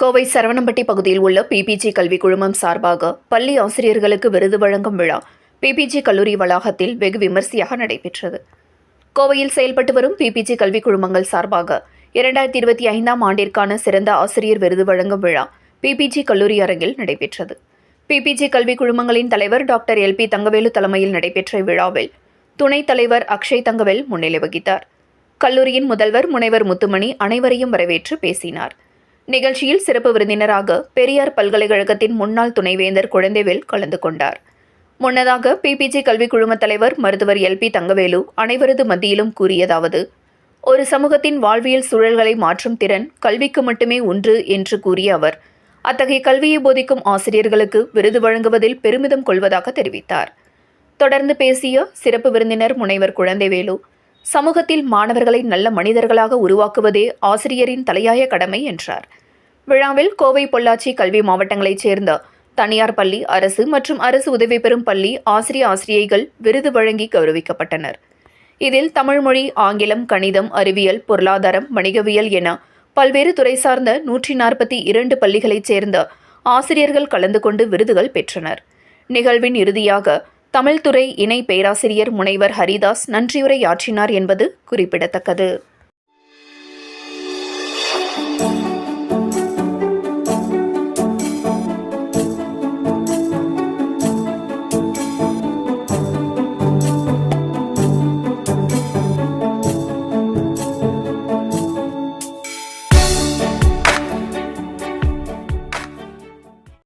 கோவை சரவணம்பட்டி பகுதியில் உள்ள பிபிஜி கல்வி குழுமம் சார்பாக பள்ளி ஆசிரியர்களுக்கு விருது வழங்கும் விழா பிபிஜி கல்லூரி வளாகத்தில் வெகு விமர்சையாக நடைபெற்றது. கோவையில் செயல்பட்டு வரும் பிபிஜி கல்வி குழுமங்கள் சார்பாக 2025ஆம் ஆண்டிற்கான சிறந்த ஆசிரியர் விருது வழங்கும் விழா பிபிஜி கல்லூரி அரங்கில் நடைபெற்றது. பிபிஜி கல்வி குழுமங்களின் தலைவர் டாக்டர் எல்பி தங்கவேலு தலைமையில் நடைபெற்ற இவ்விழாவில் துணைத் தலைவர் அக்ஷய் தங்கவேல் முன்னிலை வகித்தார். கல்லூரியின் முதல்வர் முனைவர் முத்துமணி அனைவரையும் வரவேற்று பேசினார். நிகழ்ச்சியில் சிறப்பு விருந்தினராக பெரியார் பல்கலைக்கழகத்தின் முன்னாள் துணைவேந்தர் குழந்தைவேல் கலந்து கொண்டார். முன்னதாக பிபிஜி கல்வி குழும தலைவர் மருத்துவர் எல்பி தங்கவேலு அனைவரது மத்தியிலும் கூறியதாவது, ஒரு சமூகத்தின் வாழ்வியல் சூழல்களை மாற்றும் திறன் கல்விக்கு மட்டுமே உண்டு என்று கூறிய அவர், அத்தகைய கல்வியை போதிக்கும் ஆசிரியர்களுக்கு விருது வழங்குவதில் பெருமிதம் கொள்வதாக தெரிவித்தார். தொடர்ந்து பேசிய சிறப்பு விருந்தினர் முனைவர் குழந்தைவேலு, சமூகத்தில் மாணவர்களை நல்ல மனிதர்களாக உருவாக்குவதே ஆசிரியரின் தலையாய கடமை என்றார். விழாவில் கோவை, பொள்ளாச்சி கல்வி மாவட்டங்களைச் சேர்ந்த தனியார் பள்ளி, அரசு மற்றும் அரசு உதவி பெறும் பள்ளி ஆசிரியைகள் விருது வழங்கி கௌரவிக்கப்பட்டனர். இதில் தமிழ் மொழி, ஆங்கிலம், கணிதம், அறிவியல், பொருளாதாரம், வணிகவியல் என பல்வேறு துறை சார்ந்த 142 பள்ளிகளைச் சேர்ந்த ஆசிரியர்கள் கலந்து கொண்டு விருதுகள் பெற்றனர். நிகழ்வின் இறுதியாக தமிழ்துறை இணை பேராசிரியர் முனைவர் ஹரிதாஸ் நன்றியுரையாற்றினார் என்பது குறிப்பிடத்தக்கது.